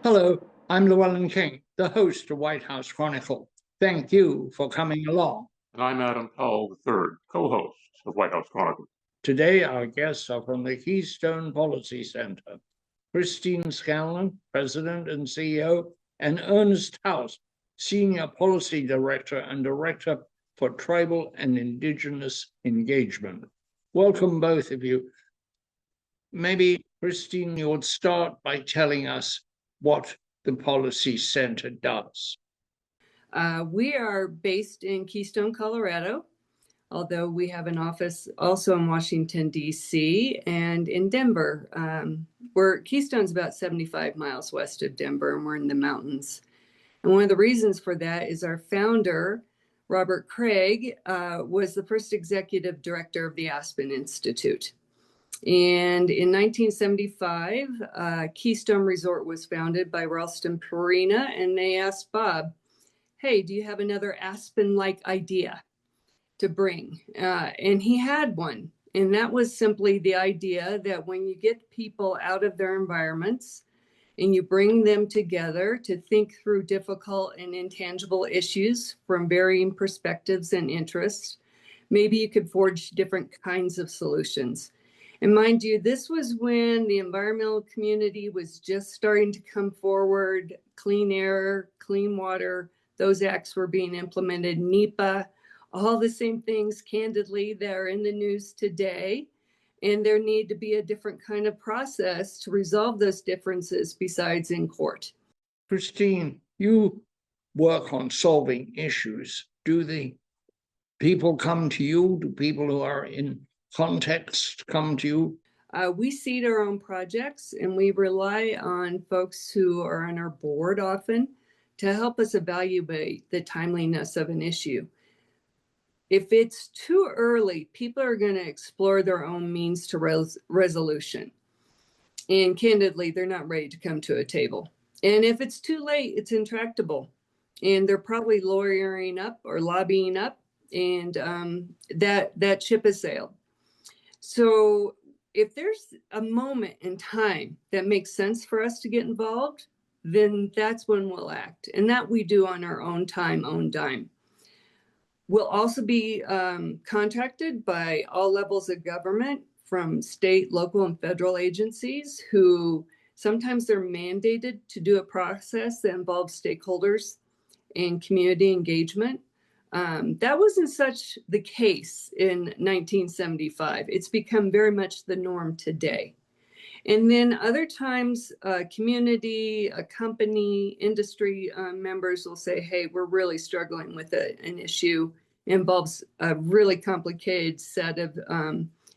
Hello, I'm Llewellyn King, the host of White House Chronicle. Thank you for coming along. And I'm Adam Powell III, co-host of White House Chronicle. Today, our guests are from the Keystone Policy Center, Christine Scanlan, President and CEO, and Ernest House, Senior Policy Director and Director for Tribal and Indigenous Engagement. Welcome, both of you. Maybe, Christine, you would start by telling us what the Policy Center does. We are based in Keystone, Colorado, although we have an office also in Washington, D.C. and in Denver. Keystone's about 75 miles west of Denver, and we're in the mountains. And one of the reasons for that is our founder, Robert Craig, was the first executive director of the Aspen Institute. And in 1975, Keystone Resort was founded by Ralston Purina, and they asked Bob, hey, do you have another Aspen-like idea to bring? And he had one. And that was simply the idea that when you get people out of their environments and you bring them together to think through difficult and intangible issues from varying perspectives and interests, maybe you could forge different kinds of solutions. And mind you, this was when the environmental community was just starting to come forward, clean air, clean water, those acts were being implemented, NEPA, all the same things, candidly, that are in the news today. And there need to be a different kind of process to resolve those differences besides in court. Christine, you work on solving issues. Do the people come to you? Do people who are in context come to you? We seed our own projects, and we rely on folks who are on our board often to help us evaluate the timeliness of an issue. If it's too early, people are going to explore their own means to resolution. And candidly, they're not ready to come to a table. And if it's too late, it's intractable. And they're probably lawyering up or lobbying up, and that ship has sailed. So if there's a moment in time that makes sense for us to get involved, then that's when we'll act. And that we do on our own time, own dime. We'll also be contracted by all levels of government, from state, local, and federal agencies, who sometimes they're mandated to do a process that involves stakeholders and community engagement. That wasn't such the case in 1975. It's become very much the norm today. And then other times, community, a company, industry members will say, hey, we're really struggling with an issue. It involves a really complicated set of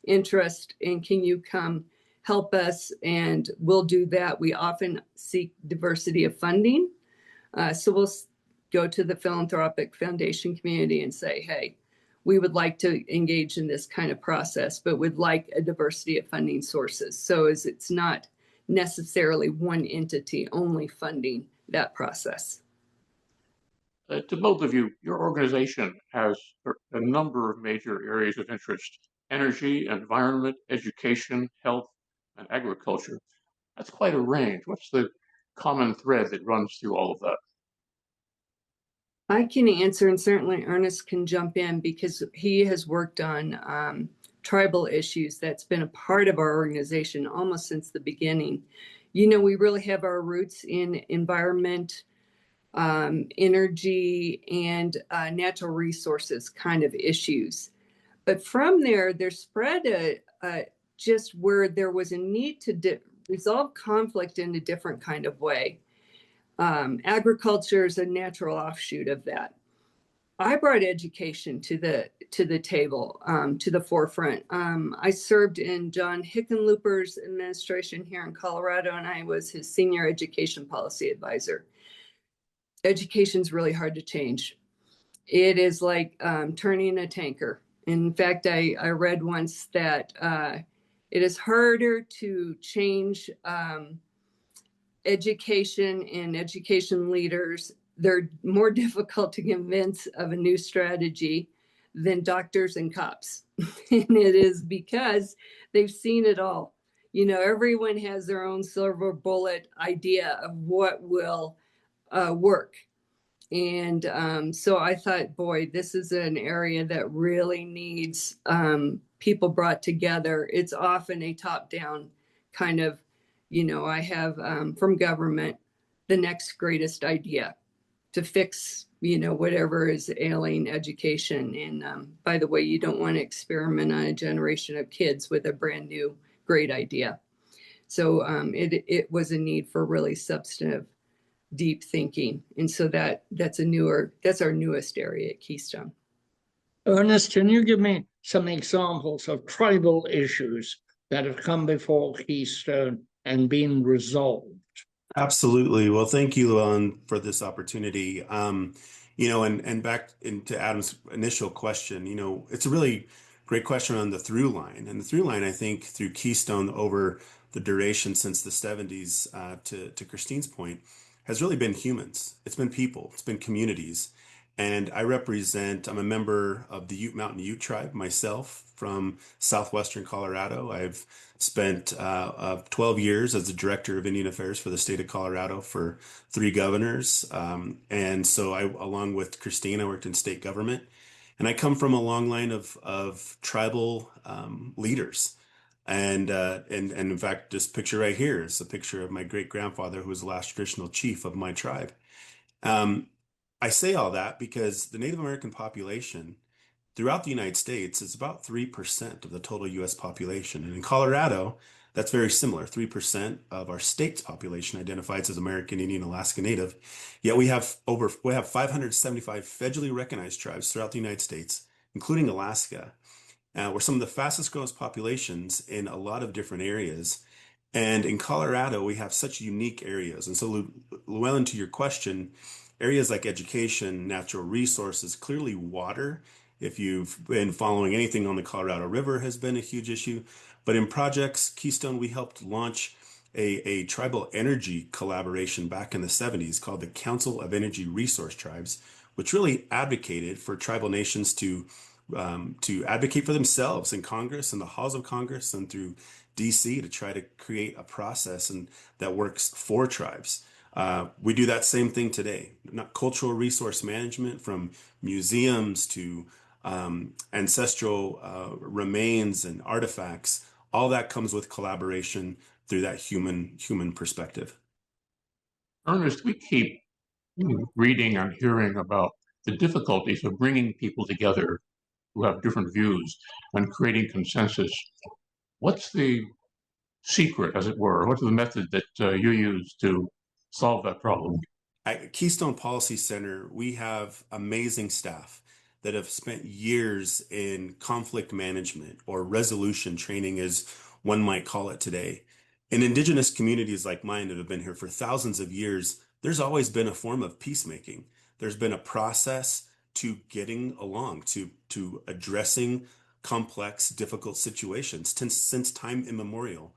interest, and can you come help us? And we'll do that. We often seek diversity of funding. So we'll go to the philanthropic foundation community and say, hey, we would like to engage in this kind of process, but would like a diversity of funding sources. So as it's not necessarily one entity only funding that process. To both of you, your organization has a number of major areas of interest: energy, environment, education, health, and agriculture. That's quite a range. What's the common thread that runs through all of that? I can answer, and certainly Ernest can jump in, because he has worked on tribal issues. That's been a part of our organization almost since the beginning. You know, we really have our roots in environment, energy, and natural resources kind of issues. But from there, there's spread just where there was a need to resolve conflict in a different kind of way. Agriculture is a natural offshoot of that. I brought education to the table, to the forefront. I served in John Hickenlooper's administration here in Colorado, and I was his senior education policy advisor. Education's really hard to change. It is like turning a tanker. In fact, I read once that it is harder to change education and education leaders. They're more difficult to convince of a new strategy than doctors and cops. And it is because they've seen it all. everyone has their own silver bullet idea of what will work. And so I thought, boy, this is an area that really needs people brought together. It's often a top-down kind of, I have from government the next greatest idea to fix, whatever is ailing education. And by the way, you don't want to experiment on a generation of kids with a brand new great idea. So it was a need for really substantive, deep thinking. And so that's our newest area at Keystone. Ernest, can you give me some examples of tribal issues that have come before Keystone and been resolved? Absolutely. Well, thank you, Llewellyn, for this opportunity. And back into Adam's initial question, it's a really great question on the through line. And the through line, I think, through Keystone over the duration since the 70s, to Christine's point, has really been humans. It's been people. It's been communities. And I'm a member of the Ute Mountain Ute tribe myself from southwestern Colorado. I've spent 12 years as the director of Indian Affairs for the state of Colorado for 3 governors. And so along with Christine, I worked in state government. And I come from a long line of tribal leaders. And in fact, this picture right here is a picture of my great-grandfather, who was the last traditional chief of my tribe. I say all that because the Native American population throughout the United States is about 3% of the total U.S. population. And in Colorado, that's very similar. 3% of our state's population identifies as American Indian, Alaska Native. Yet we have 575 federally recognized tribes throughout the United States, including Alaska. We're some of the fastest growing populations in a lot of different areas. And in Colorado, we have such unique areas. And so, Llewellyn, to your question, areas like education, natural resources, clearly water, if you've been following anything on the Colorado River, has been a huge issue. But in projects, Keystone, we helped launch a tribal energy collaboration back in the 70s called the Council of Energy Resource Tribes, which really advocated for tribal nations to advocate for themselves in Congress and the halls of Congress and through DC to try to create a process that works for tribes. We do that same thing today. Not cultural resource management, from museums to ancestral remains and artifacts. All that comes with collaboration through that human perspective. Ernest, we keep reading and hearing about the difficulties of bringing people together who have different views and creating consensus. What's the secret, as it were? What's the method that you use to solve that problem? At Keystone Policy Center, we have amazing staff that have spent years in conflict management or resolution training, as one might call it today. In Indigenous communities like mine that have been here for thousands of years, there's always been a form of peacemaking. There's been a process to getting along, to addressing complex, difficult situations since time immemorial,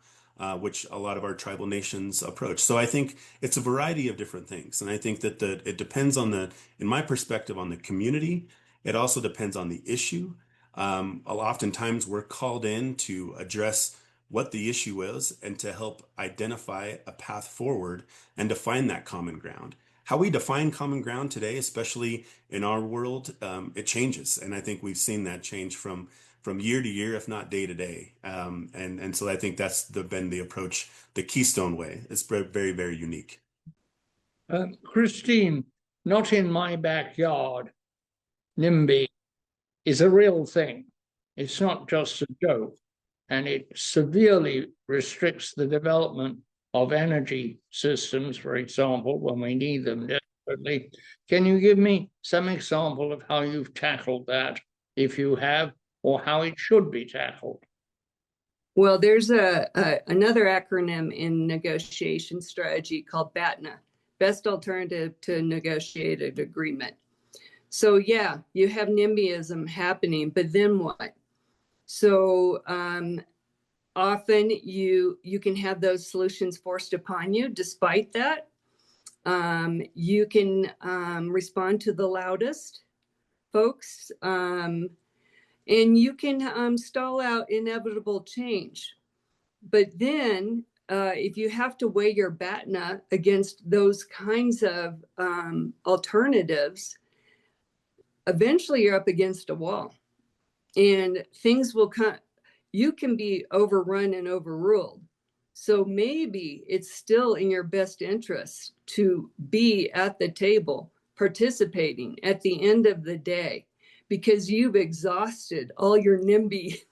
which a lot of our tribal nations approach. So I think it's a variety of different things. And I think that it depends in my perspective, on the community. It also depends on the issue. Oftentimes we're called in to address what the issue is and to help identify a path forward and to find that common ground. How we define common ground today, especially in our world, it changes. And I think we've seen that change from year to year, if not day to day. And so I think that's been the approach, the Keystone way. It's very, very unique. Christine, not in my backyard, NIMBY is a real thing. It's not just a joke. And it severely restricts the development of energy systems, for example, when we need them desperately. Can you give me some example of how you've tackled that, if you have, or how it should be tackled? Well, there's another acronym in negotiation strategy called BATNA, Best Alternative to Negotiated Agreement. So yeah, you have NIMBYism happening, but then what? So often you can have those solutions forced upon you. Despite that, you can respond to the loudest folks, and you can stall out inevitable change. But then if you have to weigh your BATNA against those kinds of alternatives, eventually you're up against a wall and things will come, you can be overrun and overruled. So maybe it's still in your best interest to be at the table participating at the end of the day, because you've exhausted all your NIMBY,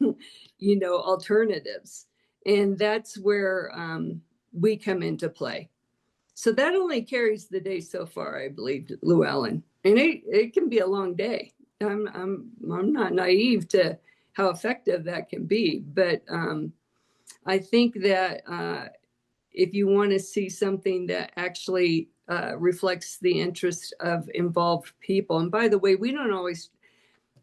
alternatives. And that's where we come into play. So that only carries the day so far, I believe, Llewellyn. And it can be a long day. I'm not naive to how effective that can be, but I think that if you want to see something that actually reflects the interest of involved people, and by the way, we don't always,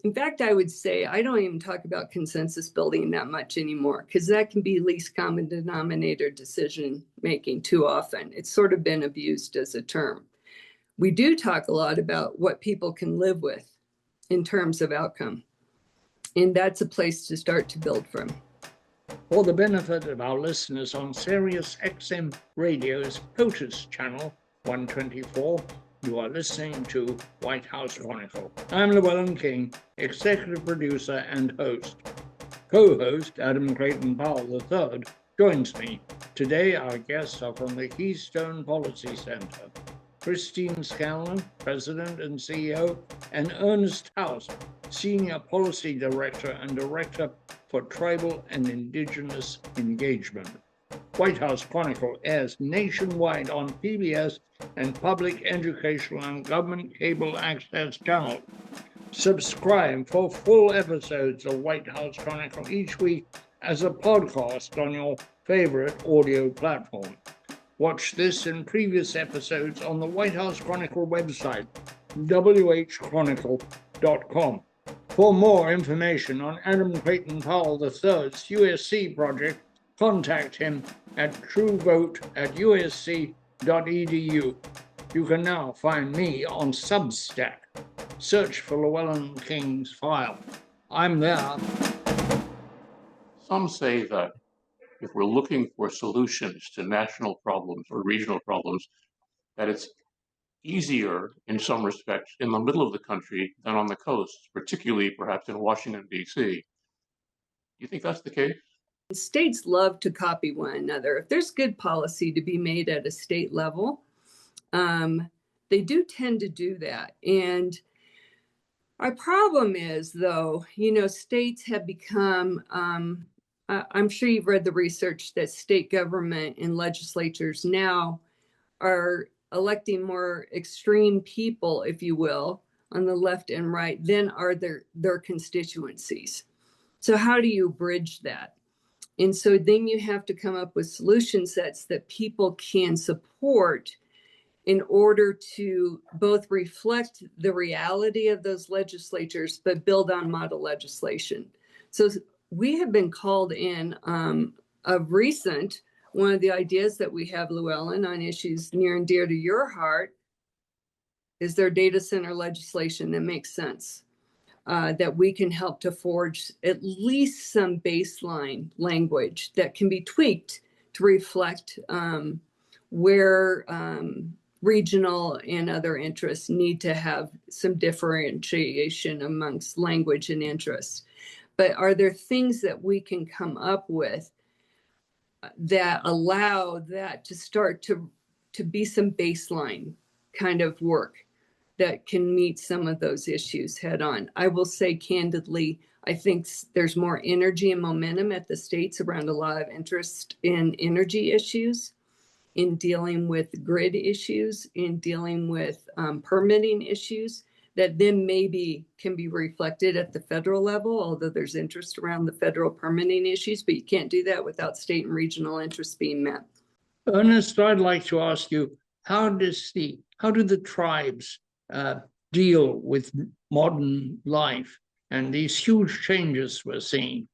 in fact, I would say I don't even talk about consensus building that much anymore, because that can be least common denominator decision making too often. It's sort of been abused as a term. We do talk a lot about what people can live with in terms of outcome. And that's a place to start to build from. For the benefit of our listeners on Sirius XM Radio's POTUS channel 124, you are listening to White House Chronicle. I'm Llewellyn King, executive producer and host. Co-host Adam Clayton Powell III joins me. Today our guests are from the Keystone Policy Center. Scanlan, President and CEO, and Ernest House, Senior Policy Director and Director for Tribal and Indigenous Engagement. White House Chronicle airs nationwide on PBS and public educational and government cable access channels. Subscribe for full episodes of White House Chronicle each week as a podcast on your favorite audio platform. Watch this and previous episodes on the White House Chronicle website, whchronicle.com. For more information on Adam Clayton Powell III's USC project, contact him at truevote@usc.edu. You can now find me on Substack. Search for Llewellyn King's file. I'm there. Some say that if we're looking for solutions to national problems or regional problems, that it's easier in some respects in the middle of the country than on the coast, particularly perhaps in Washington, D.C. Do you think that's the case? States love to copy one another. If there's good policy to be made at a state level, they do tend to do that. And our problem is, though, states have become, I'm sure you've read the research that state government and legislatures now are electing more extreme people, if you will, on the left and right than are their constituencies. So how do you bridge that? And so then you have to come up with solution sets that people can support in order to both reflect the reality of those legislatures, but build on model legislation. So we have been called in of recent. One of the ideas that we have, Llewellyn, on issues near and dear to your heart is there data center legislation that makes sense, that we can help to forge at least some baseline language that can be tweaked to reflect where regional and other interests need to have some differentiation amongst language and interests. But are there things that we can come up with that allow that to start to be some baseline kind of work that can meet some of those issues head on? I will say candidly, I think there's more energy and momentum at the states around a lot of interest in energy issues, in dealing with grid issues, in dealing with permitting issues that then maybe can be reflected at the federal level, although there's interest around the federal permitting issues, but you can't do that without state and regional interests being met. Ernest, I'd like to ask you, how do the tribes deal with modern life and these huge changes we're seeing?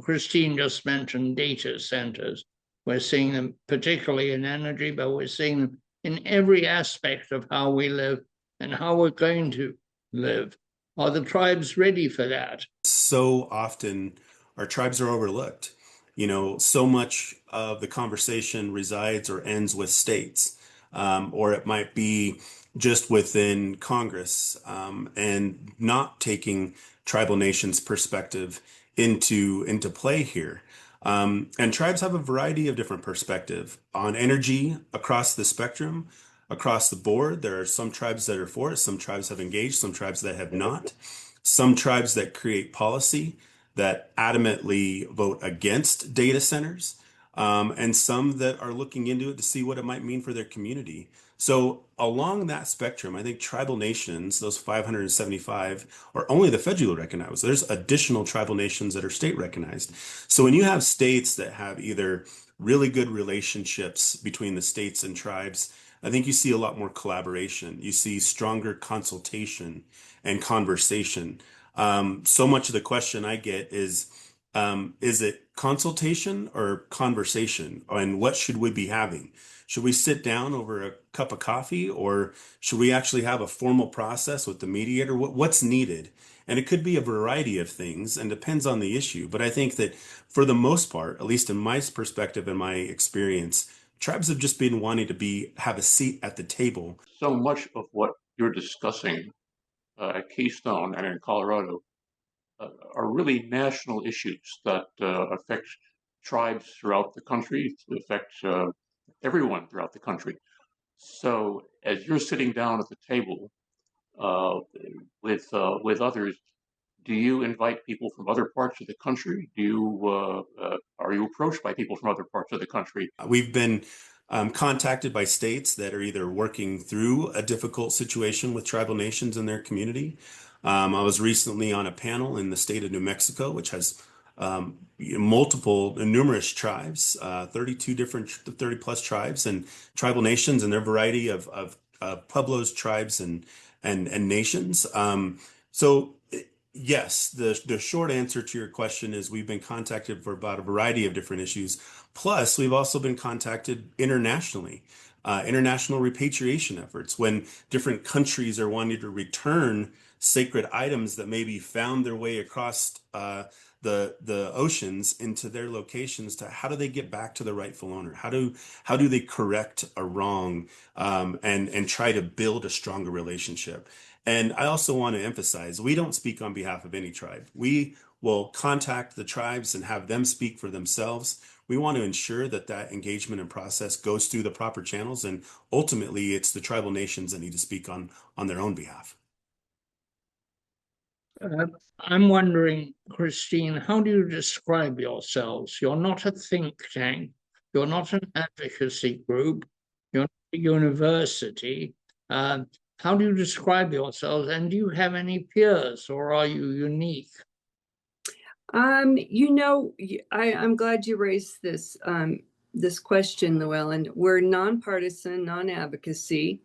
Christine just mentioned data centers. We're seeing them particularly in energy, but we're seeing them in every aspect of how we live and how we're going to live. Are the tribes ready for that? So often our tribes are overlooked. So much of the conversation resides or ends with states, or it might be just within Congress, and not taking tribal nations' perspective into play here. And tribes have a variety of different perspective on energy across the spectrum, across the board. There are some tribes that are for it, some tribes have engaged, some tribes that have not, some tribes that create policy that adamantly vote against data centers, and some that are looking into it to see what it might mean for their community. So along that spectrum, I think tribal nations, those 575, are only the federally recognized. There's additional tribal nations that are state recognized. So when you have states that have either really good relationships between the states and tribes, I think you see a lot more collaboration. You see stronger consultation and conversation. So much of the question I get is it consultation or conversation? And what should we be having? Should we sit down over a cup of coffee, or should we actually have a formal process with the mediator? What's needed? And it could be a variety of things and depends on the issue. But I think that for the most part, at least in my perspective and my experience, tribes have just been wanting to have a seat at the table. So much of what you're discussing at Keystone and in Colorado are really national issues that affect tribes throughout the country, affect everyone throughout the country. So as you're sitting down at the table with others, do you invite people from other parts of the country? Are you approached by people from other parts of the country? We've been contacted by states that are either working through a difficult situation with tribal nations in their community. I was recently on a panel in the state of New Mexico, which has numerous tribes, 30 plus tribes and tribal nations and their variety of pueblos, tribes, and nations. So yes, the short answer to your question is we've been contacted for about a variety of different issues. Plus, we've also been contacted internationally, international repatriation efforts when different countries are wanting to return sacred items that maybe found their way across the oceans into their locations. To how do they get back to the rightful owner? How do they correct a wrong, and try to build a stronger relationship? And I also want to emphasize, we don't speak on behalf of any tribe. We will contact the tribes and have them speak for themselves. We want to ensure that engagement and process goes through the proper channels, and ultimately it's the tribal nations that need to speak on their own behalf. I'm wondering, Christine, how do you describe yourselves? You're not a think tank. You're not an advocacy group. You're not a university. How do you describe yourselves? And do you have any peers, or are you unique? I'm glad you raised this question, Llewellyn. We're nonpartisan, non-advocacy,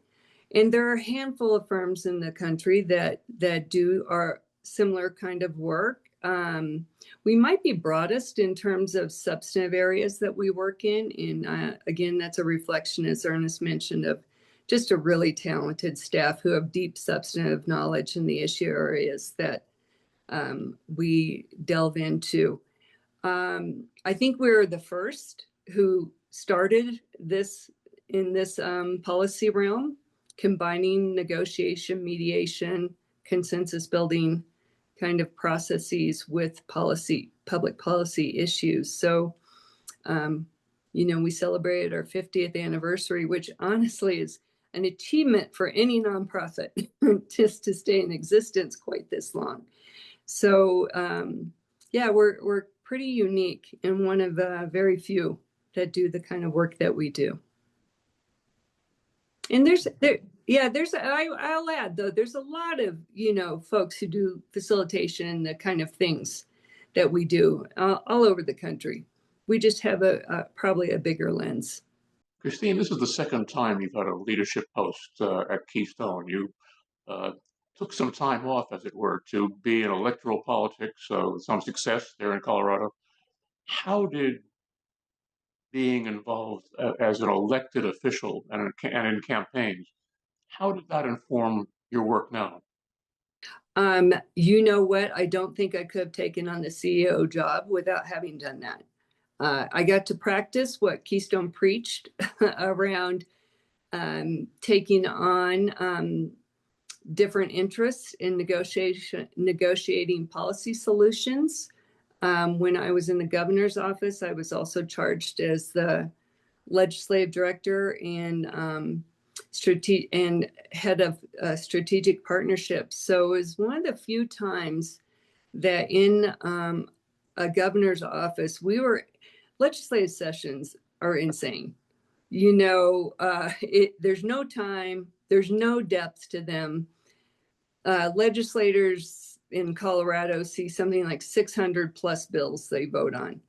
and there are a handful of firms in the country that do our similar kind of work. We might be broadest in terms of substantive areas that we work in. And again, that's a reflection, as Ernest mentioned, of just a really talented staff who have deep substantive knowledge in the issue areas that we delve into. I think we're the first who started this in this policy realm, combining negotiation, mediation, consensus building kind of processes with public policy issues. So, we celebrated our 50th anniversary, which honestly is an achievement for any nonprofit just to stay in existence quite this long. So, we're pretty unique and one of very few that do the kind of work that we do. And I'll add though, there's a lot of, folks who do facilitation and the kind of things that we do all over the country. We just have probably a bigger lens. Christine, this is the second time you've had a leadership post at Keystone. You took some time off, as it were, to be in electoral politics, with some success there in Colorado. How did being involved as an elected official and in campaigns, how did that inform your work now? You know what? I don't think I could have taken on the CEO job without having done that. I got to practice what Keystone preached around taking on different interests in negotiating policy solutions. When I was in the governor's office, I was also charged as the legislative director and head of strategic partnerships. So it was one of the few times that in a governor's office, legislative sessions are insane. You know, there's no time, there's no depth to them. Legislators in Colorado see something like 600 plus bills they vote on.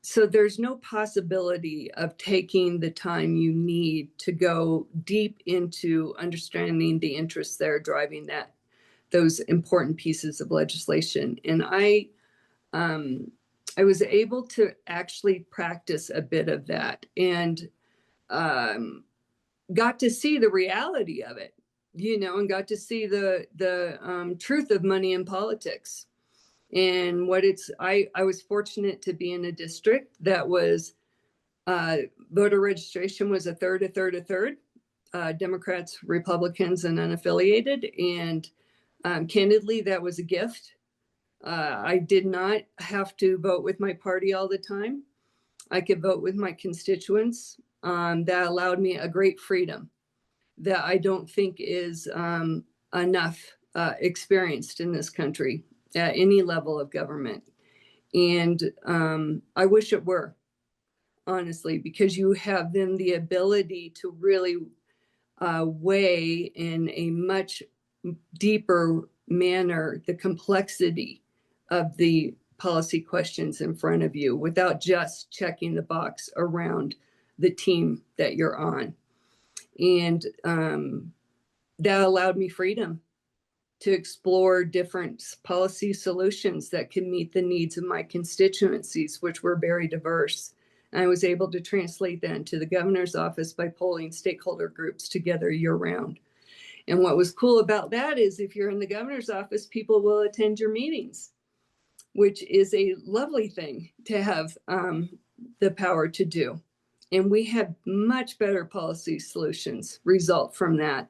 So there's no possibility of taking the time you need to go deep into understanding the interests that are driving those important pieces of legislation. And I was able to actually practice a bit of that and got to see the reality of it, you know, and got to see the truth of money in politics. And I was fortunate to be in a district that was voter registration was a third, Democrats, Republicans, and unaffiliated. And candidly, that was a gift. I did not have to vote with my party all the time. I could vote with my constituents. That allowed me a great freedom that I don't think is enough experienced in this country at any level of government. And I wish it were, honestly, because you have then the ability to really weigh in a much deeper manner the complexity of the policy questions in front of you without just checking the box around the team that you're on. And that allowed me freedom to explore different policy solutions that can meet the needs of my constituencies, which were very diverse. And I was able to translate that into the governor's office by pulling stakeholder groups together year round. And what was cool about that is if you're in the governor's office, people will attend your meetings, which is a lovely thing to have the power to do. And we had much better policy solutions result from that.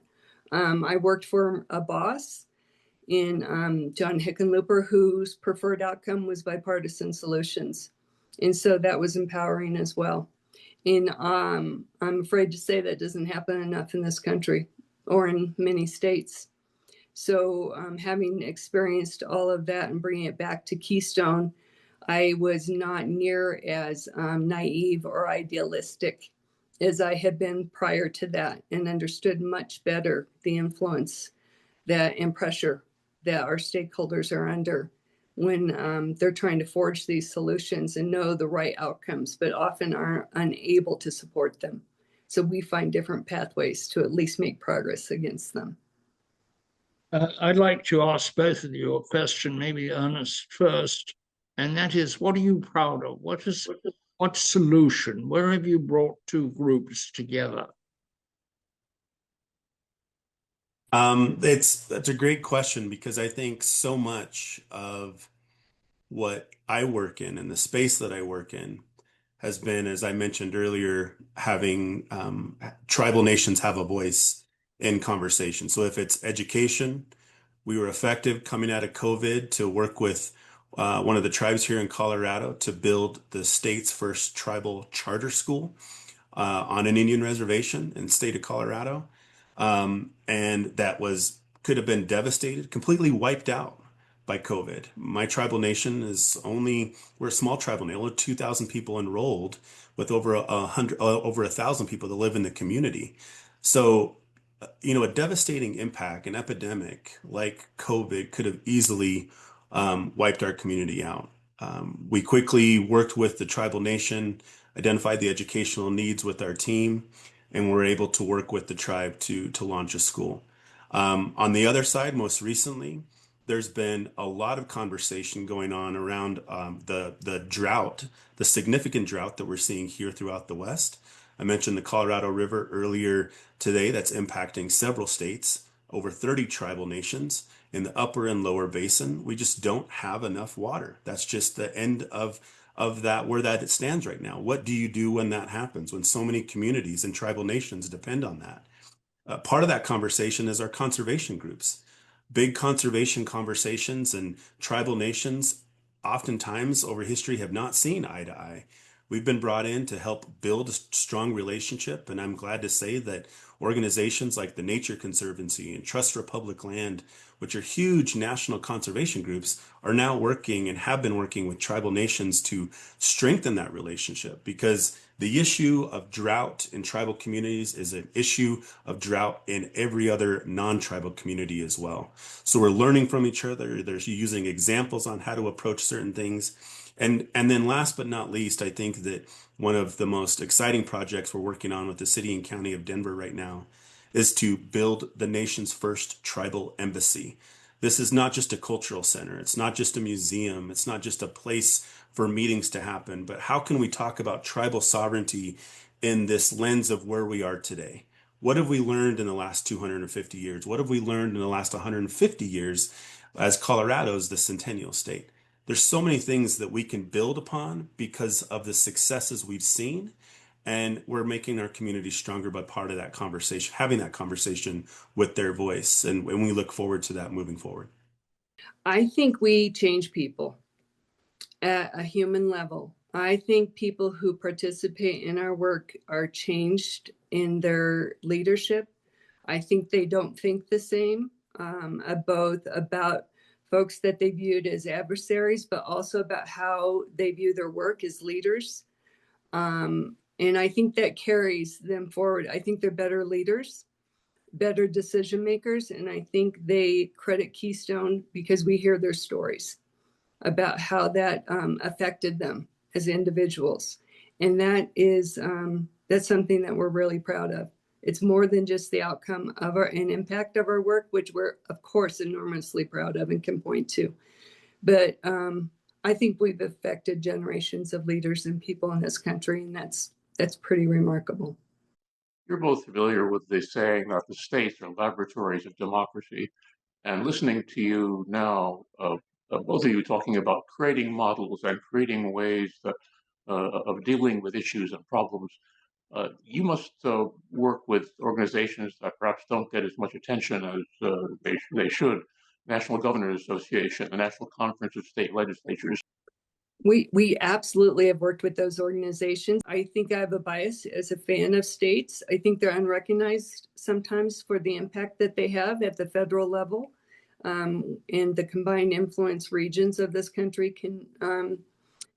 I worked for a boss in John Hickenlooper, whose preferred outcome was bipartisan solutions. And so that was empowering as well. And I'm afraid to say that doesn't happen enough in this country or in many states. So having experienced all of that and bringing it back to Keystone, I was not near as naive or idealistic as I had been prior to that, and understood much better the influence and pressure that our stakeholders are under when they're trying to forge these solutions and know the right outcomes, but often are unable to support them. So we find different pathways to at least make progress against them. I'd like to ask both of you a question, maybe Ernest first, and that is, what are you proud of? What solution? Where have you brought two groups together? That's a great question, because I think so much of what I work in and the space that I work in has been, as I mentioned earlier, having tribal nations have a voice in conversation. So if it's education, we were effective coming out of COVID to work with one of the tribes here in Colorado to build the state's first tribal charter school on an Indian reservation in the state of Colorado. And that could have been devastated, completely wiped out by COVID. My tribal nation we're a small tribal nation, only 2,000 people enrolled, with over 1,000 people that live in the community. So, a devastating impact, an epidemic like COVID could have easily wiped our community out. We quickly worked with the tribal nation, identified the educational needs with our team, and were able to work with the tribe to launch a school. On the other side, most recently, there's been a lot of conversation going on around the drought, the significant drought that we're seeing here throughout the West. I mentioned the Colorado River earlier today. That's impacting several states, over 30 tribal nations in the upper and lower basin. We just don't have enough water. That's just the end of of that, where that it stands right now. What do you do when that happens, when so many communities and tribal nations depend on that? Part of that conversation is our conservation groups. Big conservation conversations and tribal nations oftentimes over history have not seen eye to eye. We've been brought in to help build a strong relationship, and I'm glad to say that organizations like the Nature Conservancy and Trust for Public Land, which are huge national conservation groups, are now working and have been working with tribal nations to strengthen that relationship, because the issue of drought in tribal communities is an issue of drought in every other non-tribal community as well. So we're learning from each other. They're using examples on how to approach certain things. And then last but not least, I think that one of the most exciting projects we're working on with the city and county of Denver right now is to build the nation's first tribal embassy. This is not just a cultural center. It's not just a museum. It's not just a place for meetings to happen, but how can we talk about tribal sovereignty in this lens of where we are today? What have we learned in the last 250 years? What have we learned in the last 150 years as Colorado's the centennial state? There's so many things that we can build upon because of the successes we've seen, and we're making our community stronger by part of that conversation, having that conversation with their voice, and we look forward to that moving forward. I think we change people at a human level. I think people who participate in our work are changed in their leadership. I think they don't think the same, both about folks that they viewed as adversaries, but also about how they view their work as leaders. And I think that carries them forward. I think they're better leaders, better decision makers, and I think they credit Keystone because we hear their stories about how that affected them as individuals. And that is that's something that we're really proud of. It's more than just the outcome of and impact of our work, which we're of course enormously proud of and can point to. But I think we've affected generations of leaders and people in this country, and that's pretty remarkable. You're both familiar with the saying that the states are laboratories of democracy. And listening to you now, both of you talking about creating models and creating ways that, of dealing with issues and problems, you must work with organizations that perhaps don't get as much attention as they should. National Governors Association, the National Conference of State Legislatures. We absolutely have worked with those organizations. I think I have a bias as a fan of states. I think they're unrecognized sometimes for the impact that they have at the federal level. And the combined influence regions of this country can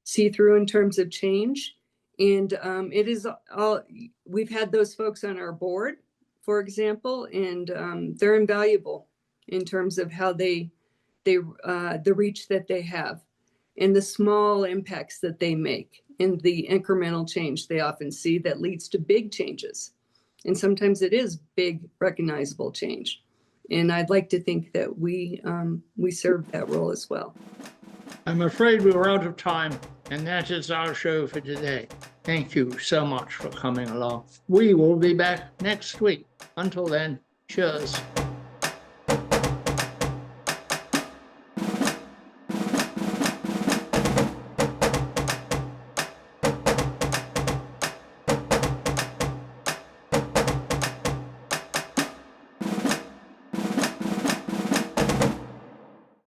see through in terms of change. And it is all, we've had those folks on our board, for example, and they're invaluable in terms of how the reach that they have and the small impacts that they make and the incremental change they often see that leads to big changes. And sometimes it is big, recognizable change. And I'd like to think that we serve that role as well. I'm afraid we're out of time, and that is our show for today. Thank you so much for coming along. We will be back next week. Until then, cheers.